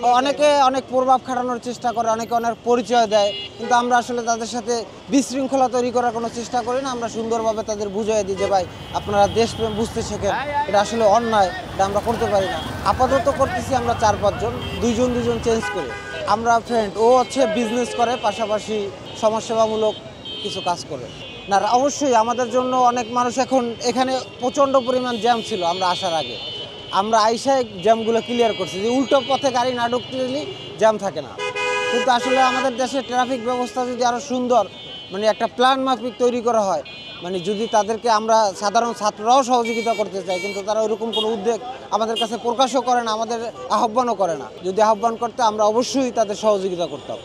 অনেকে অনেক প্রভাব খাটানোর চেষ্টা করে, অনেকে অনেক পরিচয় দেয়, কিন্তু আমরা আসলে তাদের সাথে বিশৃঙ্খলা তৈরি করার কোনো চেষ্টা করি না। আমরা সুন্দরভাবে তাদের বুঝিয়ে দিই যে ভাই আপনারা দেশপ্রেম বুঝতে শেখেন, এটা আসলে অন্যায়, এটা আমরা করতে পারি না। আপাতত করতেছি আমরা 4-5 জন, দুইজন চেঞ্জ করে। আমরা ফ্রেন্ড, ও হচ্ছে বিজনেস করে, পাশাপাশি সমাজসেবামূলক কিছু কাজ করে। না অবশ্যই আমাদের জন্য অনেক মানুষ, এখন এখানে প্রচণ্ড পরিমাণ জ্যাম ছিল আমরা আসার আগে, আমরা আইসায় জ্যামগুলো ক্লিয়ার করছি যে উল্টো পথে গাড়ি না ঢুকতে দিলেই জ্যাম থাকে না। কিন্তু আসলে আমাদের দেশের ট্রাফিক ব্যবস্থা যদি আরও সুন্দর, মানে একটা প্ল্যান মাফিক তৈরি করা হয়, মানে যদি তাদেরকে আমরা সাধারণ ছাত্ররাও সহযোগিতা করতে চাই, কিন্তু তারা ওইরকম কোনো উদ্যোগ আমাদের কাছে প্রকাশও করে না, আমাদের আহ্বানও করে না। যদি আহ্বান করতে আমরা অবশ্যই তাদের সহযোগিতা করতাম।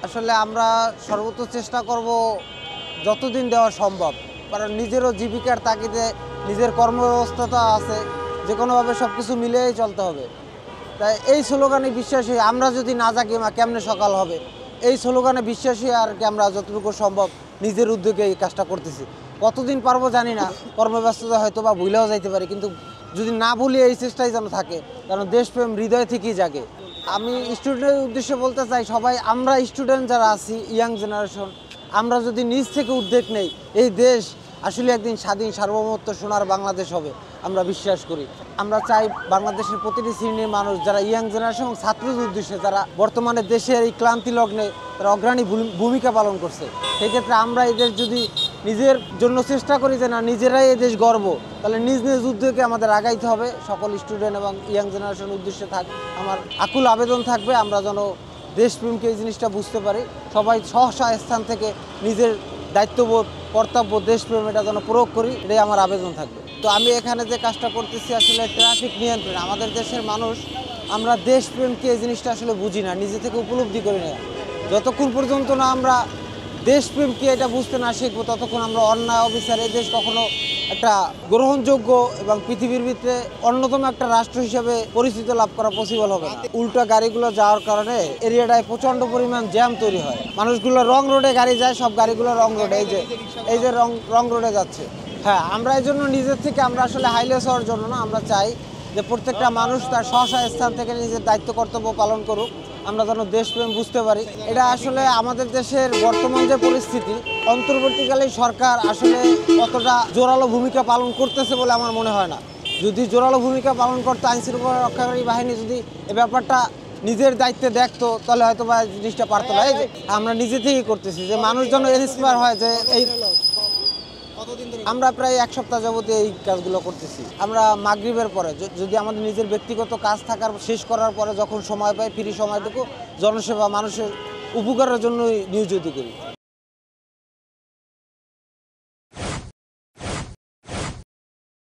আসলে আমরা সর্বোচ্চ চেষ্টা করব যতদিন দেওয়া সম্ভব, কারণ নিজেরও জীবিকার তাগিদে নিজের কর্মব্যবস্থা তো আছে, যে কোনোভাবে সব কিছু মিলিয়েই চলতে হবে। তাই এই স্লোগানে বিশ্বাসী, আমরা যদি না জাগি মা কেমনে সকাল হবে, এই স্লোগানে বিশ্বাসী আর কি আমরা যতটুকু সম্ভব নিজের উদ্যোগে এই কাজটা করতেছি। কতদিন পারবো জানি না, কর্মব্যস্ততা হয়তো বা ভুলেও যাইতে পারি, কিন্তু যদি না ভুলি এই চেষ্টাই যেন থাকে, কারণ দেশপ্রেম হৃদয় থেকেই জাগে। আমি স্টুডেন্টের উদ্দেশ্যে বলতে চাই, সবাই আমরা স্টুডেন্ট যারা আছি, ইয়াং জেনারেশন, আমরা যদি নিজ থেকে উদ্যোগ নেই, এই দেশ আসলে একদিন স্বাধীন সার্বভৌমত্ব সোনার বাংলাদেশ হবে, আমরা বিশ্বাস করি। আমরা চাই বাংলাদেশের প্রতিটি শ্রেণীর মানুষ, যারা ইয়াং জেনারেশন এবং ছাত্রদের উদ্দেশ্যে, যারা বর্তমানে দেশের এই ক্লান্তি লগ্নে তারা অগ্রণী ভূমিকা পালন করছে, সেক্ষেত্রে আমরা এই দেশ যদি নিজের জন্য চেষ্টা করি যে না নিজেরাই এই দেশ গর্ব, তাহলে নিজ উদ্যোগে আমাদের আগাইতে হবে। সকল স্টুডেন্ট এবং ইয়াং জেনারেশন উদ্দেশ্যে আমার আকুল আবেদন থাকবে, আমরা যেন দেশপ্রেমকে এই জিনিসটা বুঝতে পারি, সবাই স্ব স্থান থেকে নিজের দায়িত্ববোধ, কর্তব্য, দেশপ্রেম এটা যেন প্রয়োগ করি, এটাই আমার আবেদন থাকবে। তো আমি এখানে যে কাজটা করতেছি আসলে ট্রাফিক নিয়ন্ত্রণ। আমাদের দেশের মানুষ, আমরা দেশপ্রেমকে এই জিনিসটা আসলে বুঝি না, নিজে থেকে উপলব্ধি করি না। যতক্ষণ পর্যন্ত না আমরা দেশপ্রেমকে এটা বুঝতে না শিখবো, ততক্ষণ আমরা অন্যায় অবিচার এই দেশ কখনো একটা গ্রহণযোগ্য এবং পৃথিবীর ভিতরে অন্যতম একটা রাষ্ট্র হিসেবে পরিচিতি লাভ করা পসিবল হবে না। উল্টো গাড়িগুলো যাওয়ার কারণে এরিয়াটায় প্রচণ্ড পরিমাণ জ্যাম তৈরি হয়। মানুষগুলো রং রোডে গাড়ি যায়, সব গাড়িগুলো রং রোডে, এই যে রং রোডে যাচ্ছে। হ্যাঁ, আমরা এই জন্য নিজের থেকে, আমরা আসলে হাইলেস হওয়ার জন্য না, আমরা চাই যে প্রত্যেকটা মানুষ তার স্ব স্থান থেকে নিজের দায়িত্ব কর্তব্য পালন করুক, আমরা যেন দেশপ্রেম বুঝতে পারি। এটা আসলে আমাদের দেশের বর্তমান যে পরিস্থিতি, অন্তর্বর্তীকালীন সরকার আসলে অতটা জোরালো ভূমিকা পালন করতেছে বলে আমার মনে হয় না। যদি জোরালো ভূমিকা পালন করতে আইনশৃঙ্খলা রক্ষাকারী বাহিনী যদি এই ব্যাপারটা নিজের দায়িত্বে দেখতো, তাহলে হয়তো বা জিনিসটা পারতো না। এই যে আমরা নিজে থেকেই করতেছি, যে মানুষ যেন ইন্সপায়ার হয়, যে এই আমরা প্রায় 1 সপ্তাহ যাবত এই কাজগুলো করতেছি। আমরা মাগরিবের পরে, যদি আমাদের নিজের ব্যক্তিগত কাজ থাকার শেষ করার পরে যখন সময় পাই, ফ্রি সময়টুকু জনসেবা, মানুষের উপকারের জন্যই নিয়োজিত করি।